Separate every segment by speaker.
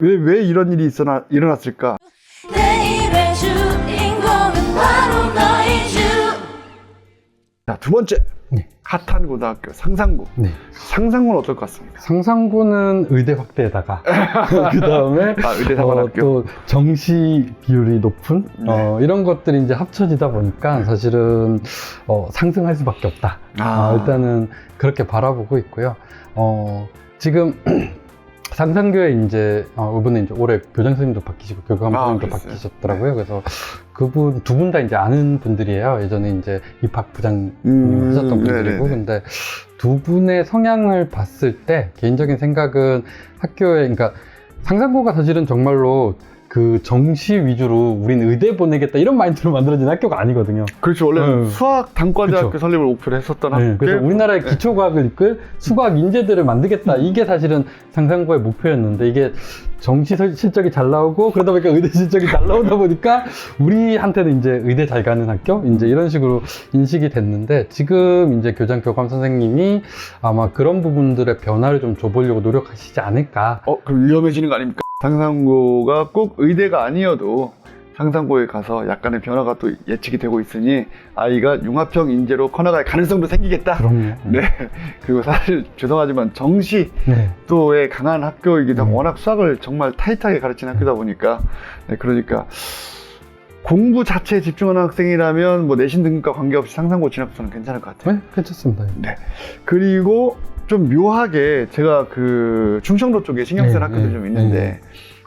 Speaker 1: 왜 이런 일이 일어났을까?
Speaker 2: 내일의 주인공은 바로 너이주.
Speaker 1: 자, 두 번째.
Speaker 3: 네.
Speaker 1: 핫한 고등학교 상상고.
Speaker 3: 네.
Speaker 1: 상상고는 어떨 것 같습니까?
Speaker 3: 상상고는 의대 확대에다가 그 다음에
Speaker 1: 의대 사관학교.
Speaker 3: 또 정시 비율이 높은
Speaker 1: 네.
Speaker 3: 이런 것들이 이제 합쳐지다 보니까 사실은 상승할 수밖에 없다. 일단은 그렇게 바라보고 있고요. 지금 상상교에 이제 이번에 이제 올해 교장 선생님도 바뀌시고 교감 선생님도
Speaker 1: 그랬어요.
Speaker 3: 바뀌셨더라고요. 그래서 그분 두 분 다 이제 아는 분들이에요. 예전에 이제 입학 부장님 하셨던 분들이고,
Speaker 1: 네네네.
Speaker 3: 근데 두 분의 성향을 봤을 때 개인적인 생각은 학교에, 그러니까 상상고가 사실은 정말로 그 정시 위주로 우린 의대 보내겠다 이런 마인드로 만들어진 학교가 아니거든요.
Speaker 1: 그렇죠. 원래
Speaker 3: 네.
Speaker 1: 수학 단과대학교
Speaker 3: 그쵸.
Speaker 1: 설립을 목표로 했었던
Speaker 3: 네,
Speaker 1: 학교.
Speaker 3: 그래서 우리나라의 기초과학을 이끌 수과학 인재들을 만들겠다. 이게 사실은 상상고의 목표였는데, 이게 정시 실적이 잘 나오고 그러다 보니까 의대 실적이 잘 나오다 보니까 우리한테는 이제 의대 잘 가는 학교 이제 이런 식으로 인식이 됐는데, 지금 이제 교장 교감 선생님이 아마 그런 부분들의 변화를 좀 줘보려고 노력하시지 않을까.
Speaker 1: 그럼 위험해지는 거 아닙니까? 상상고가 꼭 의대가 아니어도 상상고에 가서 약간의 변화가 또 예측이 되고 있으니 아이가 융합형 인재로 커나갈 가능성도 생기겠다.
Speaker 3: 그럼요.
Speaker 1: 네. 그리고 사실 죄송하지만 정시
Speaker 3: 네.
Speaker 1: 또에 강한 학교이기도 하고
Speaker 3: 네.
Speaker 1: 워낙 수학을 정말 타이트하게 가르치는 학교다 보니까 그러니까 공부 자체에 집중하는 학생이라면 뭐 내신 등급과 관계없이 상상고 진학서는 괜찮을 것 같아요.
Speaker 3: 네, 괜찮습니다.
Speaker 1: 네. 그리고 좀 묘하게 제가 그 충청도 쪽에 신경 쓰는
Speaker 3: 네,
Speaker 1: 학교들이
Speaker 3: 네,
Speaker 1: 좀 있는데
Speaker 3: 네.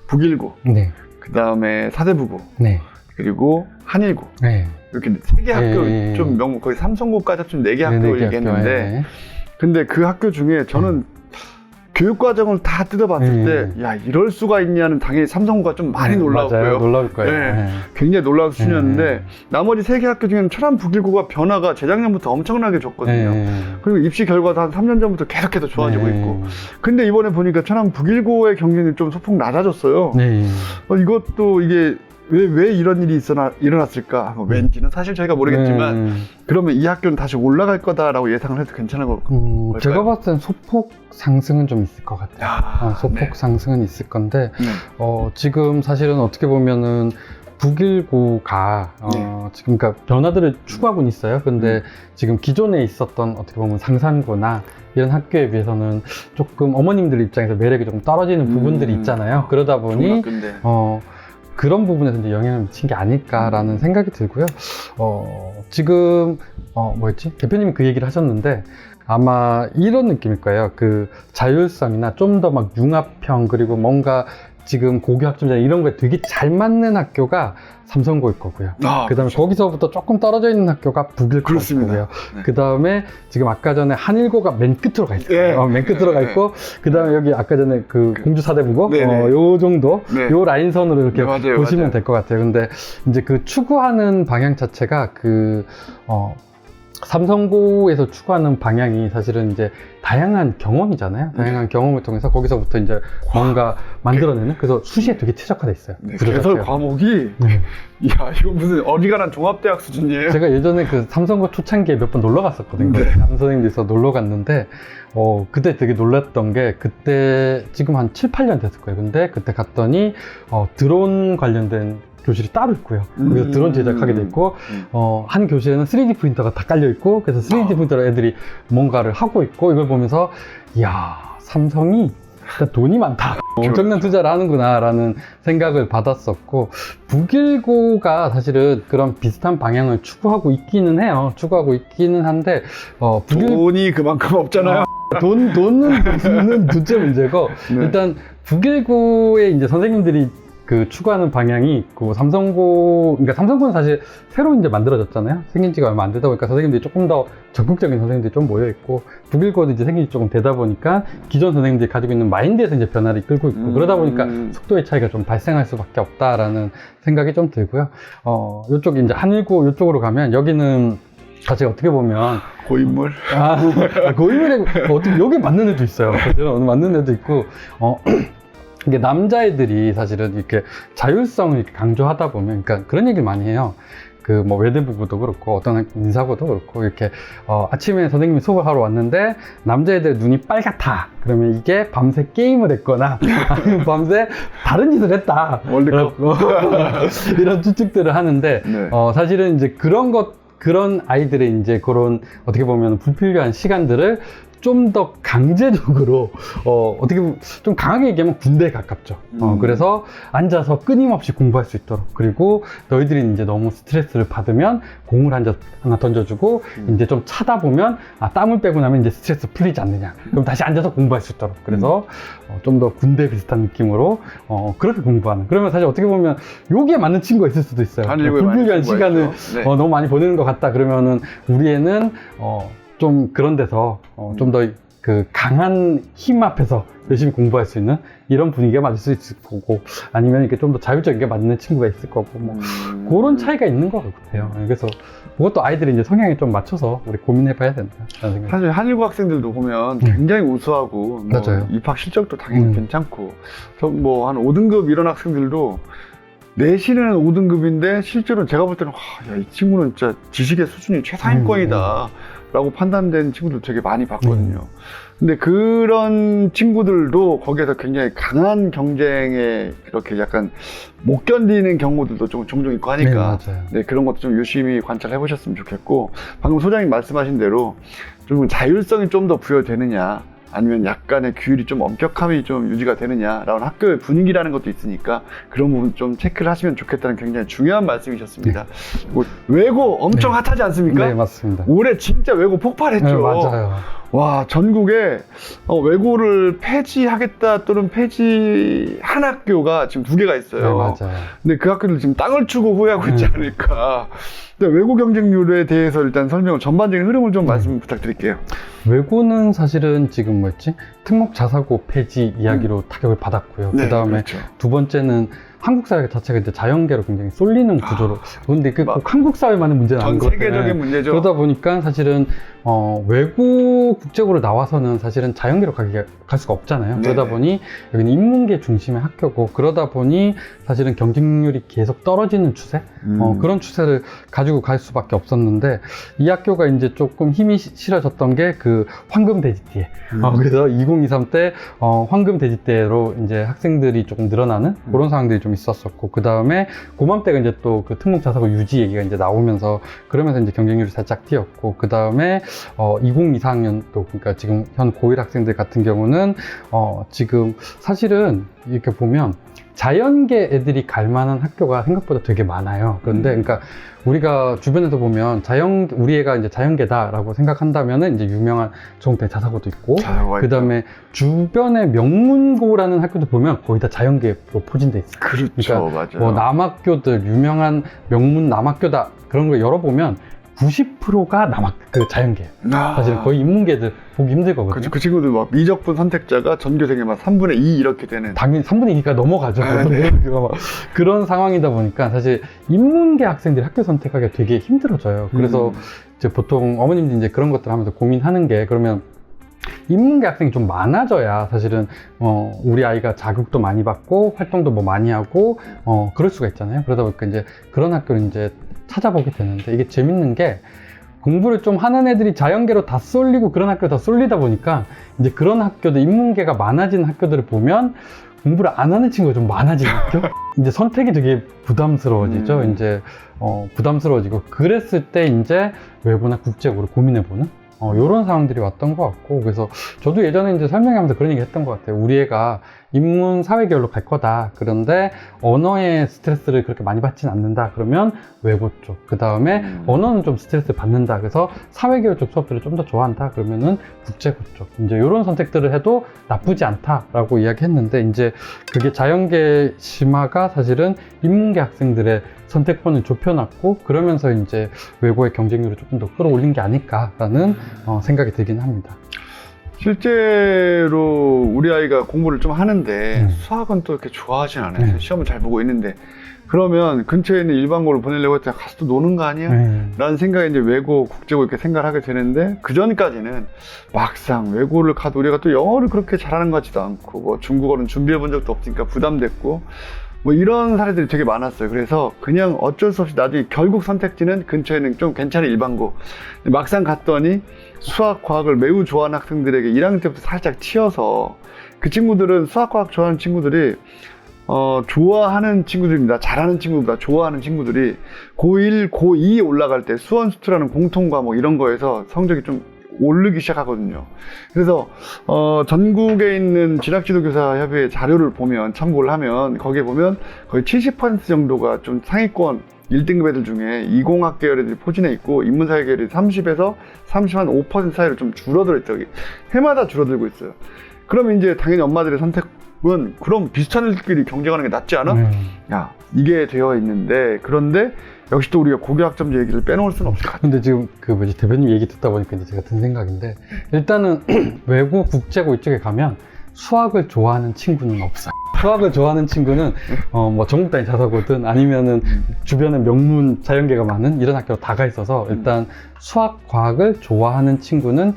Speaker 1: 북일고,
Speaker 3: 네.
Speaker 1: 그 다음에 사대부고,
Speaker 3: 네.
Speaker 1: 그리고 한일고
Speaker 3: 네.
Speaker 1: 이렇게 세 개 학교
Speaker 3: 네.
Speaker 1: 좀 명문 거의 삼성고까지 합치면 네 개
Speaker 3: 네,
Speaker 1: 학교
Speaker 3: 네,
Speaker 1: 얘기했는데
Speaker 3: 네.
Speaker 1: 근데 그 학교 중에 저는 교육 과정을 다 뜯어봤을 때 야 이럴 수가 있냐는 당연히 삼성고가 좀 많이 놀라웠고요.
Speaker 3: 맞아요. 놀라울 거예요.
Speaker 1: 네.
Speaker 3: 네.
Speaker 1: 굉장히 놀라운 수준이었는데 나머지 세 개 학교 중에는 천안 북일고가 변화가 재작년부터 엄청나게 줬거든요.
Speaker 3: 네.
Speaker 1: 그리고 입시 결과도 한 3년 전부터 계속해서 좋아지고
Speaker 3: 네.
Speaker 1: 있고. 근데 이번에 보니까 천안 북일고의 경쟁이 좀 소폭 낮아졌어요.
Speaker 3: 네.
Speaker 1: 이것도 이게 왜 이런 일이 일어났을까? 왠지는 사실 저희가 모르겠지만
Speaker 3: 네.
Speaker 1: 그러면 이 학교는 다시 올라갈 거다라고 예상을 해도 괜찮은 걸까요?
Speaker 3: 제가 봤을 땐 소폭 상승은 좀 있을 것 같아요. 소폭
Speaker 1: 네.
Speaker 3: 상승은 있을 건데,
Speaker 1: 네.
Speaker 3: 지금 사실은 어떻게 보면은 북일고가 지금 그러니까 변화들을 추구하고는 있어요. 근데 지금 기존에 있었던 어떻게 보면 상산고나 이런 학교에 비해서는 조금 어머님들 입장에서 매력이 조금 떨어지는 부분들이 있잖아요. 그러다 보니
Speaker 1: 좋은 학교인데.
Speaker 3: 그런 부분에서 이제 영향을 미친 게 아닐까라는 생각이 들고요. 지금 뭐였지? 대표님이 그 얘기를 하셨는데 아마 이런 느낌일 거예요. 그 자율성이나 좀 더 막 융합형, 그리고 뭔가 지금 고교 학점자 이런 거에 되게 잘 맞는 학교가 삼성고일 거고요. 그 다음에 거기서부터 조금 떨어져 있는 학교가 북일고일
Speaker 1: 그렇습니다.
Speaker 3: 거고요.
Speaker 1: 네.
Speaker 3: 그 다음에 지금 아까 전에 한일고가 맨 끝으로 가 있어요.
Speaker 1: 네.
Speaker 3: 맨 끝으로 가 있고, 그 다음에 여기 아까 전에 그 공주사대부고,
Speaker 1: 네네.
Speaker 3: 요 정도,
Speaker 1: 네.
Speaker 3: 요 라인선으로 이렇게
Speaker 1: 네, 맞아요,
Speaker 3: 보시면
Speaker 1: 맞아요.
Speaker 3: 될 것 같아요. 근데 이제 그 추구하는 방향 자체가 삼성고에서 추구하는 방향이 사실은 이제 다양한 경험이잖아요. 다양한 경험을 통해서 거기서부터 이제 뭔가 만들어내는, 그래서 수시에 되게 최적화돼 있어요.
Speaker 1: 네,
Speaker 3: 구조
Speaker 1: 개설
Speaker 3: 자체가.
Speaker 1: 과목이
Speaker 3: 네.
Speaker 1: 이야 이거 무슨 어지간한 종합대학 수준이에요.
Speaker 3: 제가 예전에 그 삼성고 초창기에 몇 번 놀러 갔었거든요.
Speaker 1: 네.
Speaker 3: 남은 선생님들서 놀러 갔는데, 그때 되게 놀랐던 게, 그때 지금 한 7, 8년 됐을 거예요. 근데 그때 갔더니, 드론 관련된 교실이 따로 있고요. 거기서 드론 제작하게 돼 있고, 한 교실에는 3D 프린터가 다 깔려 있고, 그래서 3D 프린터로 애들이 뭔가를 하고 있고, 이걸 보면서, 이야, 삼성이 진짜 돈이 많다. 엄청난 투자를 하는구나, 라는 생각을 받았었고, 북일고가 사실은 그런 비슷한 방향을 추구하고 있기는 해요. 추구하고 있기는 한데,
Speaker 1: 돈이 그만큼 없잖아요.
Speaker 3: 돈은 둘째 문제고,
Speaker 1: 네.
Speaker 3: 일단 북일고의 이제 선생님들이 그 추구하는 방향이 있고, 그러니까 삼성고는 사실 새로 이제 만들어졌잖아요. 생긴 지가 얼마 안 되다 보니까 선생님들이 조금 더 적극적인 선생님들이 좀 모여 있고, 북일고도 이제 생긴 지 조금 되다 보니까 기존 선생님들이 가지고 있는 마인드에서 이제 변화를 이끌고 있고, 그러다 보니까 속도의 차이가 좀 발생할 수밖에 없다라는 생각이 좀 들고요. 요쪽 이제 한일고 요쪽으로 가면, 여기는 사실 어떻게 보면
Speaker 1: 고인물.
Speaker 3: 고인물에 어떻게 여기 맞는 애도 있어요. 사실은 맞는 애도 있고, 이게 남자애들이 사실은 이렇게 자율성을 이렇게 강조하다 보면, 그러니까 그런 얘기를 많이 해요. 그 뭐 외대부고도 그렇고 어떤 인사고도 그렇고 이렇게 아침에 선생님이 수업을 하러 왔는데 남자애들 눈이 빨갛다 그러면 이게 밤새 게임을 했거나 아니면 밤새 다른 짓을 했다
Speaker 1: 월드컵.
Speaker 3: 이런 추측들을 하는데
Speaker 1: 네.
Speaker 3: 사실은 이제 그런 아이들의 이제 그런 어떻게 보면 불필요한 시간들을 좀 더 강제적으로 어떻게 보면 좀 강하게 얘기하면 군대에 가깝죠. 그래서 앉아서 끊임없이 공부할 수 있도록, 그리고 너희들이 이제 너무 스트레스를 받으면 공을 하나 던져주고 이제 좀 차다 보면 땀을 빼고 나면 이제 스트레스 풀리지 않느냐, 그럼 다시 앉아서 공부할 수 있도록, 그래서 좀 더 군대 비슷한 느낌으로 그렇게 공부하는. 그러면 사실 어떻게 보면 여기에 맞는 친구가 있을 수도 있어요. 불필요한 시간을
Speaker 1: 네.
Speaker 3: 너무 많이 보내는 것 같다 그러면은 우리 애는 좀 그런 데서 좀 더 그 강한 힘 앞에서 열심히 공부할 수 있는 이런 분위기가 맞을 수 있을 거고, 아니면 이렇게 좀 더 자율적인 게 맞는 친구가 있을 거고, 뭐 그런 차이가 있는 것 같아요. 그래서 그것도 아이들이 이제 성향에 좀 맞춰서 우리 고민해봐야 된다.
Speaker 1: 사실 한일고 학생들도 보면 굉장히 우수하고 뭐
Speaker 3: 맞아요.
Speaker 1: 입학 실적도 당연히 괜찮고, 뭐 한 5등급 이런 학생들도 내신은 5등급인데 실제로 제가 볼 때는 이 친구는 진짜 지식의 수준이 최상위권이다 라고 판단된 친구들 되게 많이 봤거든요. 근데 그런 친구들도 거기에서 굉장히 강한 경쟁에 이렇게 약간 못 견디는 경우들도 좀 종종 있고 하니까,
Speaker 3: 네, 맞아요.
Speaker 1: 네, 그런 것도 좀 유심히 관찰해 보셨으면 좋겠고, 방금 소장님 말씀하신 대로 좀 자율성이 좀 더 부여되느냐, 아니면 약간의 규율이 좀 엄격함이 좀 유지가 되느냐라는 학교의 분위기라는 것도 있으니까 그런 부분 좀 체크를 하시면 좋겠다는 굉장히 중요한 말씀이셨습니다. 그리고 외고 엄청 핫하지 않습니까?
Speaker 3: 네, 맞습니다.
Speaker 1: 올해 진짜 외고 폭발했죠.
Speaker 3: 네, 맞아요.
Speaker 1: 와, 전국에 외고를 폐지하겠다 또는 폐지한 학교가 지금 2개가 있어요.
Speaker 3: 네, 맞아요.
Speaker 1: 근데 그 학교들 지금 땅을 추고 후회하고 있지 않을까. 근데 외고 경쟁률에 대해서 일단 설명을, 전반적인 흐름을 좀 말씀 부탁드릴게요.
Speaker 3: 외고는 사실은 지금 뭐였지? 특목 자사고 폐지 이야기로 타격을 받았고요.
Speaker 1: 네,
Speaker 3: 그 다음에
Speaker 1: 그렇죠.
Speaker 3: 두 번째는 한국 사회 자체가 이제 자연계로 굉장히 쏠리는 구조로. 근데 그 꼭 한국 사회만의 문제는 아닌
Speaker 1: 전
Speaker 3: 것 같아요.
Speaker 1: 세계적인 문제죠.
Speaker 3: 그러다 보니까 사실은 외고 국제고로 나와서는 사실은 자연계로 갈 수가 없잖아요.
Speaker 1: 네네.
Speaker 3: 그러다 보니 여기는 인문계 중심의 학교고, 그러다 보니 사실은 경쟁률이 계속 떨어지는 추세, 그런 추세를 가지고 갈 수밖에 없었는데, 이 학교가 이제 조금 힘이 실어졌던 게 그 황금 대지띠에. 그래서 2023 때 황금 대지띠로 이제 학생들이 조금 늘어나는 그런 상황들이 좀 있었었고, 그 다음에 고맘때가 이제 또 그 특목 자사고 유지 얘기가 이제 나오면서, 그러면서 이제 경쟁률이 살짝 뛰었고, 그 다음에 2024학년도, 그러니까 지금 현 고1 학생들 같은 경우는 지금 사실은 이렇게 보면 자연계 애들이 갈 만한 학교가 생각보다 되게 많아요. 그런데 그러니까 우리가 주변에서 보면 우리 애가 이제 자연계다라고 생각한다면은 이제 유명한 정대 자사고도 있고, 그 다음에 주변에 명문고라는 학교도 보면 거의 다 자연계로 포진돼 있어요.
Speaker 1: 그렇죠.
Speaker 3: 그러니까
Speaker 1: 맞아요.
Speaker 3: 뭐 남학교들, 유명한 명문 남학교다 그런 거 열어보면 90%가 그 자연계예요. 사실은 거의 인문계들 보기 힘들 거거든요.
Speaker 1: 그 친구들 막 미적분 선택자가 전교생의 막 3분의 2 이렇게 되는.
Speaker 3: 당연히 3분의 2가 넘어가죠.
Speaker 1: 네.
Speaker 3: 그런 상황이다 보니까 사실 인문계 학생들이 학교 선택하기가 되게 힘들어져요. 그래서 이제 보통 어머님들이 이제 그런 것들 하면서 고민하는 게, 그러면 인문계 학생이 좀 많아져야 사실은 우리 아이가 자극도 많이 받고 활동도 뭐 많이 하고 그럴 수가 있잖아요. 그러다 보니까 이제 그런 학교를 이제 찾아보게 되는데, 이게 재밌는 게 공부를 좀 하는 애들이 자연계로 다 쏠리고 그런 학교 다 쏠리다 보니까 이제 그런 학교들, 인문계가 많아진 학교들을 보면 공부를 안 하는 친구가 좀 많아지는 학교? 이제 선택이 되게 부담스러워지죠. 이제 부담스러워지고, 그랬을 때 이제 외고나 국제고를 고민해보는 이런 상황들이 왔던 것 같고, 그래서 저도 예전에 이제 설명하면서 그런 얘기 했던 것 같아요. 우리 애가 인문 사회계열로 갈 거다. 그런데 언어에 스트레스를 그렇게 많이 받진 않는다. 그러면 외고 쪽. 그 다음에 언어는 좀 스트레스 받는다. 그래서 사회계열 쪽 수업들을 좀 더 좋아한다. 그러면은 국제고 쪽. 이제 이런 선택들을 해도 나쁘지 않다라고 이야기했는데, 이제 그게 자연계 심화가 사실은 인문계 학생들의 선택권을 좁혀놨고, 그러면서 이제 외고의 경쟁률을 조금 더 끌어올린 게 아닐까라는 생각이 들긴 합니다.
Speaker 1: 실제로 우리 아이가 공부를 좀 하는데 수학은 또 이렇게 좋아하진 않아요. 시험을 잘 보고 있는데, 그러면 근처에 있는 일반고를 보내려고 했더니 가서 또 노는 거 아니야? 라는 생각에 이제 외고, 국제고 이렇게 생각을 하게 되는데, 그 전까지는 막상 외고를 가도 우리가 또 영어를 그렇게 잘하는 것 같지도 않고, 뭐 중국어는 준비해 본 적도 없으니까 부담됐고, 뭐 이런 사례들이 되게 많았어요. 그래서 그냥 어쩔 수 없이 나중에 결국 선택지는 근처에는 좀 괜찮은 일반고. 막상 갔더니 수학, 과학을 매우 좋아하는 학생들에게 1학년 때부터 살짝 치여서 그 친구들은 수학, 과학 좋아하는 친구들이 좋아하는 친구들입니다. 잘하는 친구보다 좋아하는 친구들이 고1, 고2 올라갈 때 수원수투라는 공통과목 이런 거에서 성적이 좀 오르기 시작하거든요. 그래서 전국에 있는 진학지도교사협의회 자료를 보면, 참고를 하면 거기에 보면 거의 70% 정도가 좀 상위권 1등급 애들 중에 이공학 계열 애들이 포진해 있고 인문사회 계열이 30에서 35% 사이로 좀 줄어들어 있다. 해마다 줄어들고 있어요. 그러면 이제 당연히 엄마들의 선택은 그럼 비슷한 애들끼리 경쟁하는 게 낫지 않아? 야, 이게 되어 있는데, 그런데 역시 또 우리가 고교학점제 얘기를 빼놓을 수는 없을 것 같아요.
Speaker 3: 근데 지금 대표님 얘기 듣다 보니까 이제 제가 든 생각인데, 일단은 외고 국제고 이쪽에 가면 수학을 좋아하는 친구는 없어요. 수학을 좋아하는 친구는 뭐 전국 단위 자사고든 아니면은 주변에 명문 자연계가 많은 이런 학교로 다 가 있어서 일단 수학, 과학을 좋아하는 친구는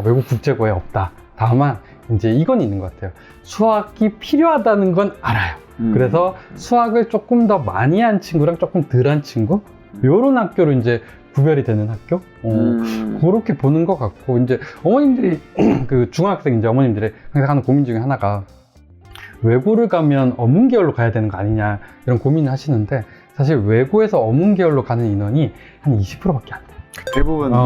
Speaker 3: 외국 국제고에 없다. 다만 이제 이건 있는 것 같아요. 수학이 필요하다는 건 알아요. 그래서 수학을 조금 더 많이 한 친구랑 조금 덜 한 친구, 요런 학교로 이제 구별이 되는 학교? 그렇게 보는 것 같고, 이제 어머님들이, 그 중학생 이제 어머님들의 항상 하는 고민 중에 하나가 외고를 가면 어문계열로 가야 되는 거 아니냐, 이런 고민을 하시는데, 사실 외고에서 어문계열로 가는 인원이 한 20%밖에 안 돼요.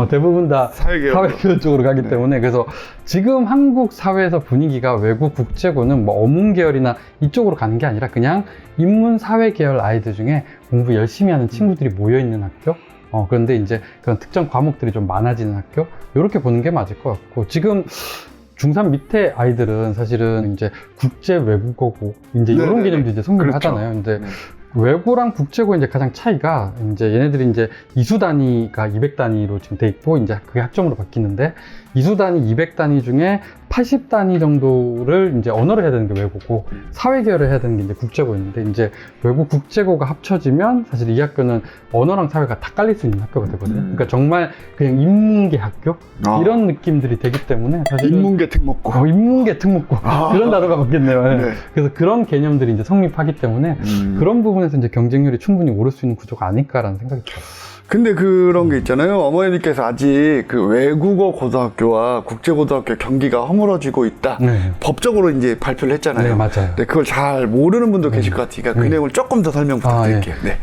Speaker 3: 대부분 다 사회계열 쪽으로 가기 때문에. 그래서 지금 한국 사회에서 분위기가 외국 국제고는 뭐 어문계열이나 이쪽으로 가는 게 아니라 그냥 인문 사회계열 아이들 중에 공부 열심히 하는 친구들이 모여있는 학교, 그런데 이제 그런 특정 과목들이 좀 많아지는 학교, 이렇게 보는 게 맞을 것 같고, 지금 중3 밑에 아이들은 사실은 이제 국제 외국어고 이제 이런 개념도 이제 성립을 하잖아요. 근데 외고랑 국제고 이제 가장 차이가, 이제 얘네들이 이제 이수 단위가 200 단위로 지금 돼 있고, 이제 그게 학점으로 바뀌는데, 이수 단위 200 단위 중에 80 단위 정도를 이제 언어를 해야 되는 게 외고고, 사회 계열을 해야 되는 게 이제 국제고였는데, 이제 외고 국제고가 합쳐지면 사실 이 학교는 언어랑 사회가 다 깔릴 수 있는 학교가 되거든요. 그러니까 정말 그냥 인문계 학교 이런 느낌들이 되기 때문에 사실
Speaker 1: 인문계 특목고,
Speaker 3: 인문계 특목고 그런 단어가 바뀌었네요.
Speaker 1: 네.
Speaker 3: 그래서 그런 개념들이 이제 성립하기 때문에 그런 부분에서 이제 경쟁률이 충분히 오를 수 있는 구조가 아닐까라는 생각이 들어요.
Speaker 1: 근데 그런 게 있잖아요. 어머니께서 아직 그 외국어 고등학교와 국제고등학교 경기가 허물어지고 있다. 법적으로 이제 발표를 했잖아요.
Speaker 3: 네, 맞아요.
Speaker 1: 근데 그걸 잘 모르는 분도 계실 것 같으니까 그 내용을 조금 더 설명 부탁드릴게요. 네.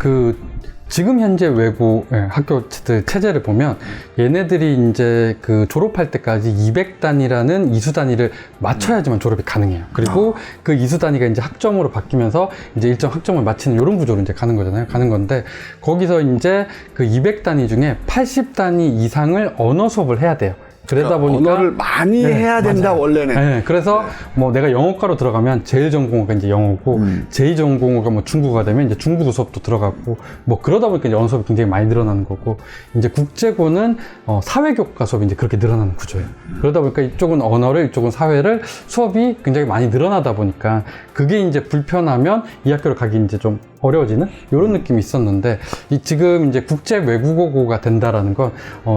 Speaker 3: 지금 현재 외고 학교 체제를 보면 얘네들이 이제 그 졸업할 때까지 200 단위라는 이수 단위를 맞춰야지만 졸업이 가능해요. 그리고 그 이수 단위가 이제 학점으로 바뀌면서 이제 일정 학점을 마치는 이런 구조로 이제 가는 거잖아요. 가는 건데, 거기서 이제 그 200 단위 중에 80 단위 이상을 언어 수업을 해야 돼요. 그러다 보니까
Speaker 1: 언어를 많이 해야 된다. 맞아요. 원래는.
Speaker 3: 네, 그래서 뭐 내가 영어과로 들어가면 제일 전공어가 이제 영어고, 제2 전공어가 뭐 중국어가 되면 이제 중국어 수업도 들어가고, 뭐 그러다 보니까 이제 언어 수업이 굉장히 많이 늘어나는 거고, 이제 국제고는 사회교과 수업이 이제 그렇게 늘어나는 구조예요. 그러다 보니까 이쪽은 언어를, 이쪽은 사회를 수업이 굉장히 많이 늘어나다 보니까 그게 이제 불편하면 이 학교를 가기 이제 좀 어려워지는 이런 느낌이 있었는데, 지금 이제 국제 외국어고가 된다라는 건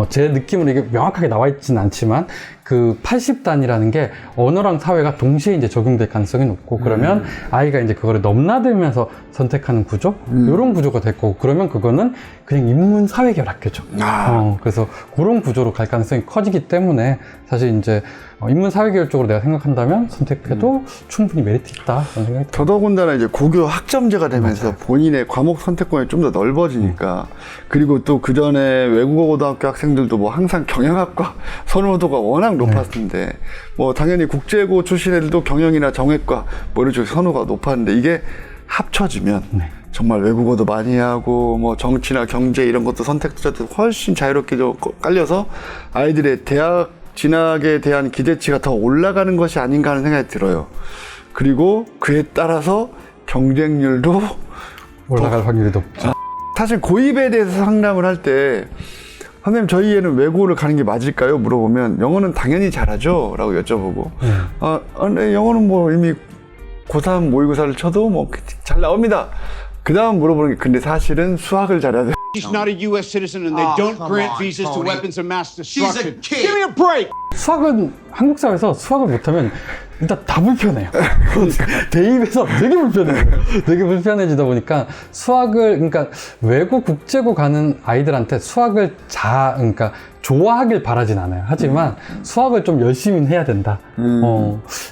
Speaker 3: 제 느낌으로 이게 명확하게 나와 있지는 않지만, 그 80 단위라는 게 언어랑 사회가 동시에 이제 적용될 가능성이 높고, 그러면 아이가 이제 그거를 넘나들면서 선택하는 구조, 이런 구조가 될 거고, 그러면 그거는 그냥 인문 사회계열 학교죠. 그래서 그런 구조로 갈 가능성이 커지기 때문에 사실 이제 인문 사회계열 쪽으로 내가 생각한다면 선택해도 충분히 메리트 있다, 그런 생각이 들어요.
Speaker 1: 더더군다나 이제 고교 학점제가 되면서
Speaker 3: 맞아요.
Speaker 1: 본인의 과목 선택권이 좀 더 넓어지니까, 그리고 또 그 전에 외국어 고등학교 학생들도 뭐 항상 경영학과 선호도가 워낙 높았는데, 뭐 당연히 국제고 출신 애들도 경영이나 정외과 뭐 이런 쪽에 선호가 높았는데, 이게 합쳐지면 정말 외국어도 많이 하고 뭐 정치나 경제 이런 것도 선택자도 훨씬 자유롭게 깔려서 아이들의 대학 진학에 대한 기대치가 더 올라가는 것이 아닌가 하는 생각이 들어요. 그리고 그에 따라서 경쟁률도
Speaker 3: 올라갈 확률이 높죠.
Speaker 1: 사실 고입에 대해서 상담을 할 때, 선생님 저희 애는 외고를 가는 게 맞을까요? 물어보면 영어는 당연히 잘하죠? 라고 여쭤보고, 네, 영어는 뭐 이미 고3 모의고사를 쳐도 뭐 잘 나옵니다. 그 다음 물어보는 게, 근데 사실은 수학을 잘해야 돼.
Speaker 4: She's not a U.S. citizen and they don't grant visas to weapons of mass destruction.
Speaker 5: She's a kid.
Speaker 4: Give me a break.
Speaker 3: 수학은 한국 사회에서 수학을 못하면 일단 다 불편해요. 대입에서 되게 불편해요. 되게 불편해지다 보니까 수학을, 그러니까 외고 국제고 가는 아이들한테 수학을 그러니까 좋아하길 바라진 않아요. 하지만 수학을 좀 열심히 해야 된다.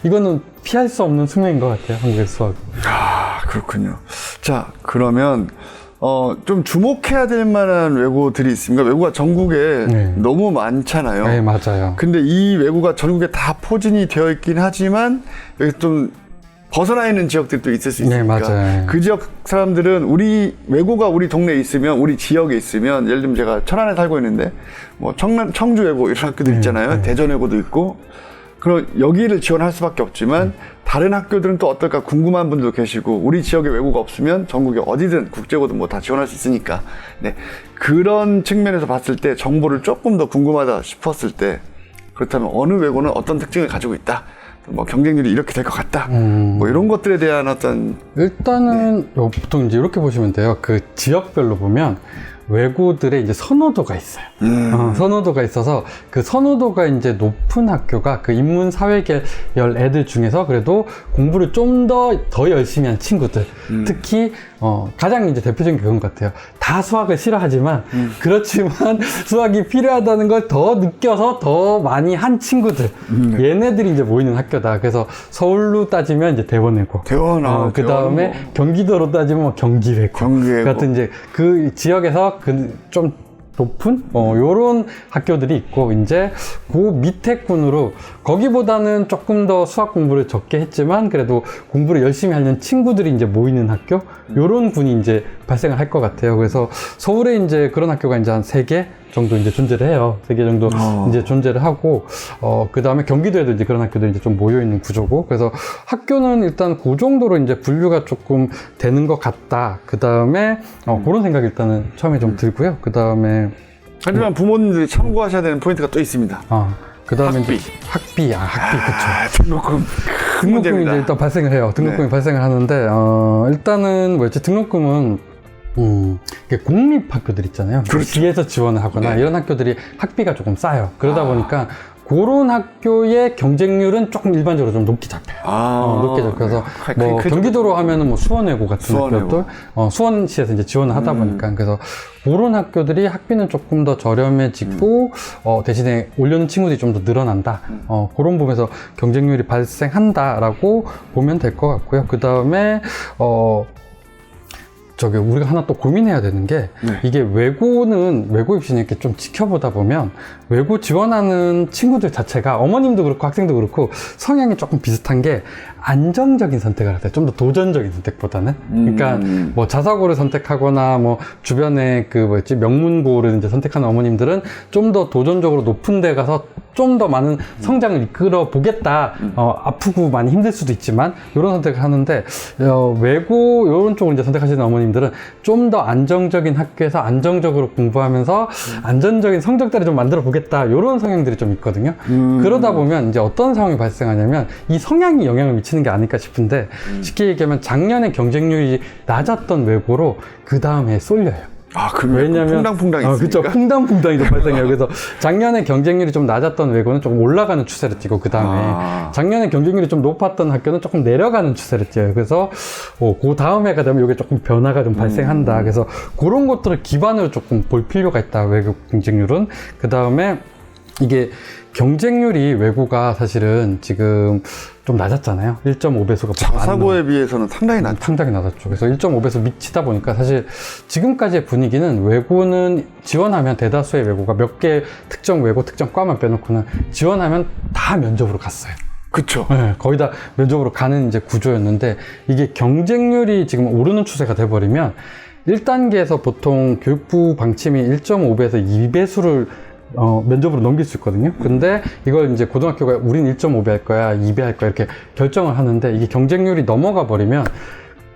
Speaker 3: 이거는 피할 수 없는 숙명인 것 같아요. 한국의 수학.
Speaker 1: 아, 그렇군요. 자, 그러면 좀 주목해야 될 만한 외고들이 있습니까? 외고가 전국에
Speaker 3: 네.
Speaker 1: 너무 많잖아요.
Speaker 3: 네, 맞아요.
Speaker 1: 근데 이 외고가 전국에 다 포진이 되어 있긴 하지만 여기 좀 벗어나 있는 지역들도 있을 수 있으니까
Speaker 3: 네, 맞아요.
Speaker 1: 그 지역 사람들은 우리 외고가 우리 동네에 있으면, 우리 지역에 있으면, 예를 들면 제가 천안에 살고 있는데 뭐 청주 외고 이런 학교도 있잖아요. 대전 외고도 있고. 그럼 여기를 지원할 수밖에 없지만 다른 학교들은 또 어떨까 궁금한 분들도 계시고, 우리 지역에 외고가 없으면 전국에 어디든 국제고든 뭐 다 지원할 수 있으니까, 네, 그런 측면에서 봤을 때 정보를 조금 더 궁금하다 싶었을 때, 그렇다면 어느 외고는 어떤 특징을 가지고 있다, 뭐 경쟁률이 이렇게 될 것 같다, 뭐 이런 것들에 대한 어떤,
Speaker 3: 일단은 보통 이제 이렇게 보시면 돼요. 그 지역별로 보면 외고들의 이제 선호도가 있어요. 선호도가 있어서 그 선호도가 이제 높은 학교가 그 인문 사회계열 애들 중에서 그래도 공부를 좀 더 열심히 한 친구들, 특히 가장 이제 대표적인 게 그건 것 같아요. 다 수학을 싫어하지만 그렇지만 수학이 필요하다는 걸 더 느껴서 더 많이 한 친구들, 얘네들이 이제 모이는 학교다. 그래서 서울로 따지면 이제 대원외고, 그 다음에 경기도로 따지면 뭐 경기외고 같은 이제 그 지역에서 좀 높은 요런 학교들이 있고, 이제 그 밑에 군으로 거기보다는 조금 더 수학 공부를 적게 했지만 그래도 공부를 열심히 하는 친구들이 이제 모이는 학교, 요런 군이 이제 발생을 할 것 같아요. 그래서 서울에 이제 그런 학교가 이제 한 3개 정도 이제 존재를 해요. 3개 정도 이제 존재를 하고, 그 다음에 경기도에도 이제 그런 학교들이 이제 좀 모여있는 구조고, 그래서 학교는 일단 그 정도로 이제 분류가 조금 되는 것 같다. 그 다음에, 그런 생각이 일단은 처음에 좀 들고요. 그 다음에.
Speaker 1: 하지만 부모님들이 참고하셔야 되는 포인트가 또 있습니다.
Speaker 3: 그 다음에
Speaker 1: 학비.
Speaker 3: 이제 학비, 그쵸.
Speaker 1: 등록금.
Speaker 3: 등록금이 이제 일단 발생을 해요. 등록금이 발생을 하는데, 일단은 뭐였지? 등록금은 이게 공립학교들 있잖아요.
Speaker 1: 그렇죠.
Speaker 3: 뒤에서 지원을 하거나 이런 학교들이 학비가 조금 싸요. 그러다 보니까 그런 학교의 경쟁률은 조금 일반적으로 좀 높게 잡혀요. 높게 잡혀서 뭐 경기도로 하면은 뭐 수원외고 같은 학교들, 수원시에서 이제 지원을 하다 보니까, 그래서 그런 학교들이 학비는 조금 더 저렴해지고 대신에 올려는 친구들이 좀 더 늘어난다. 그런 부분에서 경쟁률이 발생한다라고 보면 될 것 같고요. 그 다음에 우리가 하나 또 고민해야 되는 게, 이게 외고 입시는 이렇게 좀 지켜보다 보면 외고 지원하는 친구들 자체가 어머님도 그렇고 학생도 그렇고 성향이 조금 비슷한 게 안정적인 선택을 하세요. 좀 더 도전적인 선택보다는. 그러니까 뭐 자사고를 선택하거나 뭐 주변에 명문고를 이제 선택하는 어머님들은 좀 더 도전적으로 높은 데 가서 좀 더 많은 성장을 이끌어 보겠다. 아프고 많이 힘들 수도 있지만 이런 선택을 하는데, 외고 이런 쪽을 이제 선택하시는 어머님들은 좀 더 안정적인 학교에서 안정적으로 공부하면서 안정적인 성적대를 좀 만들어 보겠다. 이런 성향들이 좀 있거든요. 그러다 보면 이제 어떤 상황이 발생하냐면 이 성향이 영향을 미치는 게 아닐까 싶은데, 쉽게 얘기하면 작년에 경쟁률이 낮았던 외고로 그 다음에 쏠려요.
Speaker 1: 왜냐면 풍당풍당 있으니까.
Speaker 3: 그렇죠. 풍당풍당이 좀 발생해요. 그래서 작년에 경쟁률이 좀 낮았던 외고는 조금 올라가는 추세를 띠고, 그 다음에 작년에 경쟁률이 좀 높았던 학교는 조금 내려가는 추세를 띠어요. 그래서 그 다음 해가 되면 이게 조금 변화가 좀 발생한다. 그래서 그런 것들을 기반으로 조금 볼 필요가 있다. 외고 경쟁률은. 그 다음에 이게 경쟁률이 외고가 사실은 지금 좀 낮았잖아요. 1.5배수가
Speaker 1: 자사고에 비해서는 상당히 낮죠.
Speaker 3: 상당히 낮았죠. 그래서 1.5배수 미치다 보니까 사실 지금까지의 분위기는 외고는 지원하면 대다수의 외고가 몇 개 특정 외고 특정 과만 빼놓고는 지원하면 다 면접으로 갔어요.
Speaker 1: 그쵸.
Speaker 3: 네, 거의 다 면접으로 가는 이제 구조였는데, 이게 경쟁률이 지금 오르는 추세가 돼버리면 1단계에서 보통 교육부 방침이 1.5배에서 2배수를 면접으로 넘길 수 있거든요. 근데 이걸 이제 고등학교가 우린 1.5배 할 거야, 2배 할 거야 이렇게 결정을 하는데, 이게 경쟁률이 넘어가 버리면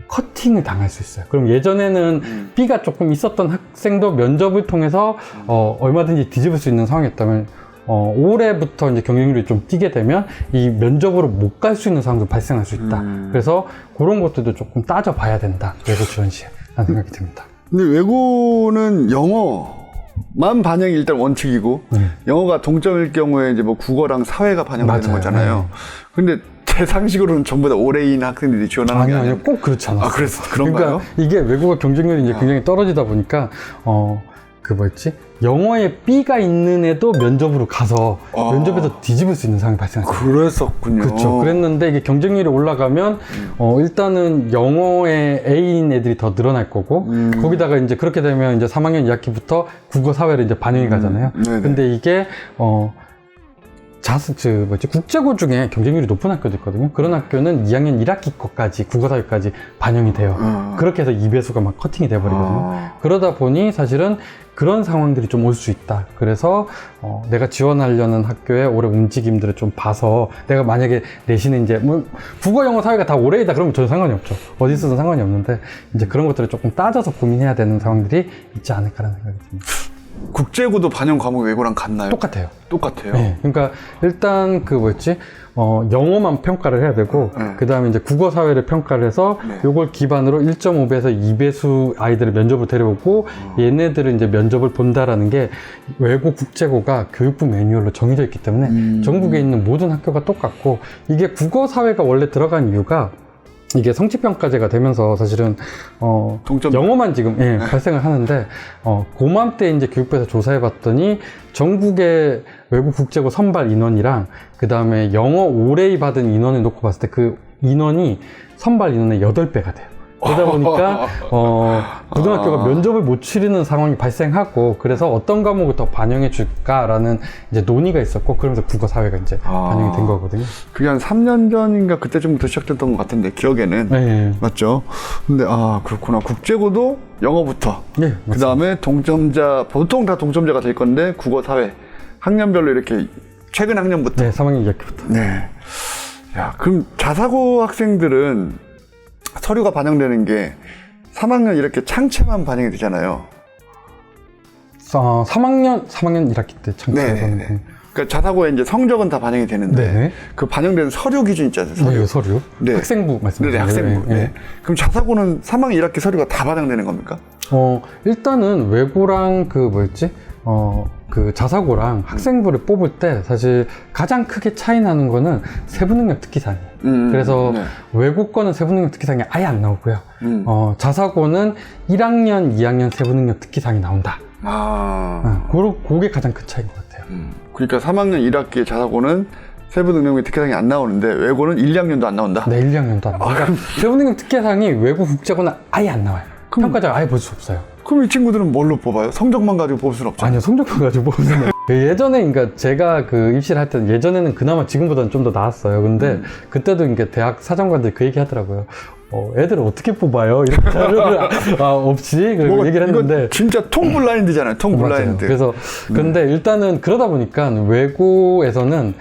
Speaker 3: 커팅을 당할 수 있어요. 그럼 예전에는 B가 조금 있었던 학생도 면접을 통해서 얼마든지 뒤집을 수 있는 상황이었다면, 올해부터 이제 경쟁률이 좀 뛰게 되면 이 면접으로 못 갈 수 있는 상황도 발생할 수 있다. 그래서 그런 것들도 조금 따져봐야 된다. 외고 지원 시에 라는 생각이 듭니다.
Speaker 1: 근데 외고는 영어만 반영이 일단 원칙이고, 영어가 동점일 경우에 이제 뭐 국어랑 사회가 반영되는 거잖아요. 근데 제 상식으로는 전부 다 올해인 학생들이 지원하는 게
Speaker 3: 아니요,
Speaker 1: 아니에요.
Speaker 3: 꼭 그렇지 않아요.
Speaker 1: 아, 그런가요?
Speaker 3: 그러니까 이게 외국어 경쟁률이 이제 굉장히 떨어지다 보니까 그 뭐였지? 영어에 B가 있는 애도 면접으로 가서 면접에서 뒤집을 수 있는 상황이 발생했어요.
Speaker 1: 그랬었군요.
Speaker 3: 그렇죠. 그랬는데 이게 경쟁률이 올라가면 일단은 영어에 A인 애들이 더 늘어날 거고 거기다가 이제 그렇게 되면 이제 3학년 2학기부터 국어 사회로 이제 반영이 가잖아요.
Speaker 1: 네네.
Speaker 3: 근데 이게 국제고 중에 경쟁률이 높은 학교도 있거든요. 그런 학교는 2학년 1학기 거까지 국어사회까지 반영이 돼요. 그렇게 해서 2배수가 막 커팅이 돼버리거든요. 그러다 보니 사실은 그런 상황들이 좀 올 수 있다. 그래서 내가 지원하려는 학교의 올해 움직임들을 좀 봐서 내가 만약에 내신에 이제 뭐 국어, 영어, 사회가 다 올해이다 그러면 전혀 상관이 없죠. 어디 있어도 상관이 없는데 이제 그런 것들을 조금 따져서 고민해야 되는 상황들이 있지 않을까라는 생각이 듭니다.
Speaker 1: 국제고도 반영 과목 외고랑 같나요?
Speaker 3: 똑같아요.
Speaker 1: 똑같아요.
Speaker 3: 네, 그러니까 일단 영어만 평가를 해야 되고 그 다음에 이제 국어 사회를 평가를 해서 요걸 기반으로 1.5배에서 2배수 아이들을 면접을 데려오고 얘네들은 이제 면접을 본다라는 게 외고 국제고가 교육부 매뉴얼로 정해져 있기 때문에 전국에 있는 모든 학교가 똑같고 이게 국어 사회가 원래 들어간 이유가 이게 성취평가제가 되면서 사실은
Speaker 1: 동점
Speaker 3: 영어만 지금 발생을 하는데 고맘때 이제 교육부에서 조사해 봤더니 전국의 외국 국제고 선발 인원이랑 그 다음에 영어 올해이 받은 인원을 놓고 봤을 때 그 인원이 선발 인원의 8배가 돼요. 그러다 보니까 고등학교가 면접을 못 치르는 상황이 발생하고 그래서 어떤 과목을 더 반영해 줄까라는 이제 논의가 있었고 그러면서 국어 사회가 이제 반영이 된 거거든요.
Speaker 1: 그게 한 3년 전인가 그때쯤부터 시작됐던 것 같은데 기억에는
Speaker 3: 네.
Speaker 1: 맞죠? 근데 그렇구나. 국제고도 영어부터
Speaker 3: 네,
Speaker 1: 그 다음에 동점자 보통 다 동점자가 될 건데 국어 사회 학년별로 이렇게 최근 학년부터
Speaker 3: 네, 3학년 2학기부터.
Speaker 1: 네. 야, 그럼 자사고 학생들은 서류가 반영되는 게 3학년 이렇게 창체만 반영이 되잖아요.
Speaker 3: 3학년 1학기 때 창체하는.
Speaker 1: 그러니까 자사고에 이제 성적은 다 반영이 되는데
Speaker 3: 네네.
Speaker 1: 그 반영되는 서류 기준 있잖아요. 서류.
Speaker 3: 네, 서류.
Speaker 1: 네.
Speaker 3: 학생부 말씀하시는
Speaker 1: 네, 학생부. 네. 그럼 자사고는 3학년 1학기 서류가 다 반영되는 겁니까?
Speaker 3: 일단은 외고랑 그 자사고랑 학생부를 뽑을 때 사실 가장 크게 차이 나는 거는 세부능력 특기사항이에요. 그래서
Speaker 1: 네.
Speaker 3: 외고 거는 세부능력 특기사항이 아예 안 나오고요. 자사고는 1학년, 2학년 세부능력 특기사항이 나온다. 그게 가장 큰 차이인 것 같아요.
Speaker 1: 그러니까 3학년 1학기 자사고는 세부 능력의 특기사항이 안 나오는데 외고는 1, 2학년도 안 나온다?
Speaker 3: 네, 1, 2학년도 안 나와요. 그러니까 세부능력 특기사항이 외고 국제고는 아예 안 나와요. 평가자가 아예 볼 수 없어요.
Speaker 1: 그럼 이 친구들은 뭘로 뽑아요? 성적만 가지고 뽑을 수는 없잖아요.
Speaker 3: 아니요, 성적표 가지고 뽑으면 예전에, 그러니까 제가 그 입시를 할 때는 예전에는 그나마 지금보다는 좀 더 나았어요. 근데 그때도 이게 대학 사정관들이 그 얘기 하더라고요. 애들을 어떻게 뽑아요? 이렇게 자료를 없이 그리고 얘기를 했는데
Speaker 1: 진짜 통 블라인드잖아요. 통 블라인드.
Speaker 3: 맞아요. 그래서 근데 일단은 그러다 보니까 외고에서는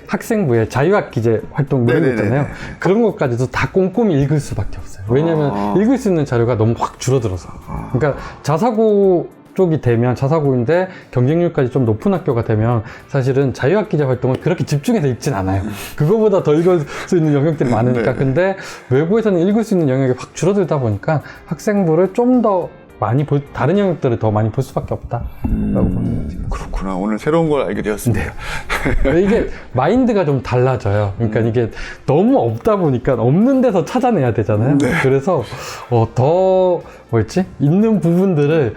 Speaker 3: 학생부에 자유학기제 활동 이런 거 있잖아요. 그런 것까지도 다 꼼꼼히 읽을 수밖에 없어요. 왜냐면 읽을 수 있는 자료가 너무 확 줄어들어서. 그러니까 자사고 쪽이 되면 자사고인데 경쟁률까지 좀 높은 학교가 되면 사실은 자유학기제 활동을 그렇게 집중해서 읽진 않아요. 그거보다 더 읽을 수 있는 영역들이 많으니까. 근데 외고에서는 읽을 수 있는 영역이 확 줄어들다 보니까 학생부를 좀 더 많이 다른 영역들을 더 많이 볼 수밖에 없다라고 보는 거죠.
Speaker 1: 그렇구나. 오늘 새로운 걸 알게 되었습니다.
Speaker 3: 이게 마인드가 좀 달라져요. 그러니까 이게 너무 없다 보니까 없는 데서 찾아내야 되잖아요. 그래서 더 있는 부분들을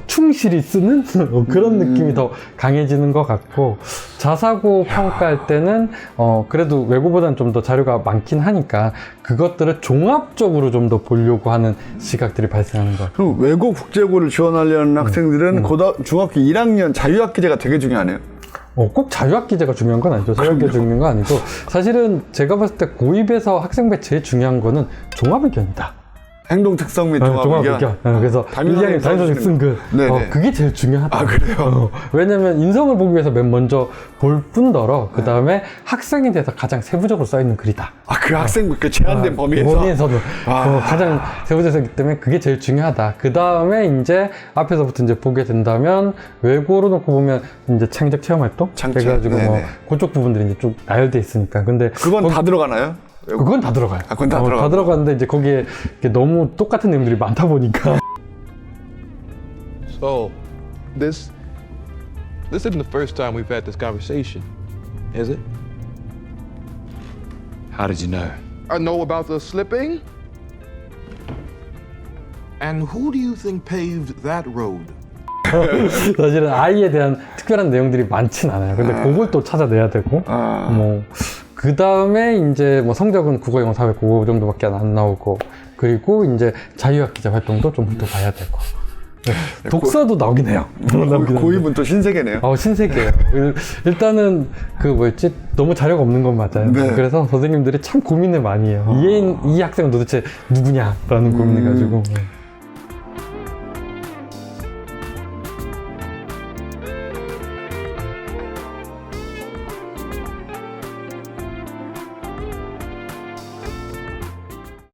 Speaker 3: 충실히 쓰는 그런 느낌이 더 강해지는 것 같고 자사고 평가할 때는 그래도 외고보다는 좀 더 자료가 많긴 하니까 그것들을 종합적으로 좀 더 보려고 하는 시각들이 발생하는 것 같아요.
Speaker 1: 그럼 외고 국제고를 지원하려는 학생들은 중학교 1학년 자유학기제가 되게 중요하네요.
Speaker 3: 꼭 자유학기제가 중요한 건 아니죠. 자유학기제가 중요한 건 아니고 사실은 제가 봤을 때 고입에서 학생부에 제일 중요한 거는 종합의견이다.
Speaker 1: 행동 특성 및 종합의견.
Speaker 3: 그래서 1학년 자연수직 승급. 그게 제일 중요하다.
Speaker 1: 그래요?
Speaker 3: 왜냐면 인성을 보기 위해서 맨 먼저 볼 뿐더러 그 다음에 학생에 대해서 가장 세부적으로 써있는 글이다.
Speaker 1: 그 학생부 그 제한된
Speaker 3: 범위에서는 가장 세부적이기 때문에 그게 제일 중요하다. 그 다음에 이제 앞에서부터 이제 보게 된다면 외고로 놓고 보면 이제 창의적 체험활동 그래가지고 그쪽 부분들이 이제 쭉 나열돼 있으니까. 근데
Speaker 1: 그건 다 들어가나요?
Speaker 3: 그건 다 들어가요.
Speaker 1: 그건 다
Speaker 3: 다 들어가는데 이제 거기에 너무 똑같은 내용들이 많다 보니까.
Speaker 5: So, this isn't the first time we've had this conversation, is it? How did you know?
Speaker 6: I know about the slipping. And who do you think paved that road?
Speaker 3: 사실은 아이에 대한 특별한 내용들이 많진 않아요. 근데 그걸 또 찾아내야 되고, 뭐, 그 다음에 이제 뭐 성적은 국어, 영어, 사회, 국어 정도밖에 안 나오고, 그리고 이제 자유학 기자 활동도 좀 더 봐야 되고. 네, 독서도 나오긴 해요.
Speaker 1: 고입은 또 신세계네요.
Speaker 3: 신세계예요. 일단은 그 뭐였지? 너무 자료가 없는 건 맞아요.
Speaker 1: 네.
Speaker 3: 그래서 선생님들이 참 고민을 많이 해요. 이 학생은 도대체 누구냐라는 고민을 가지고.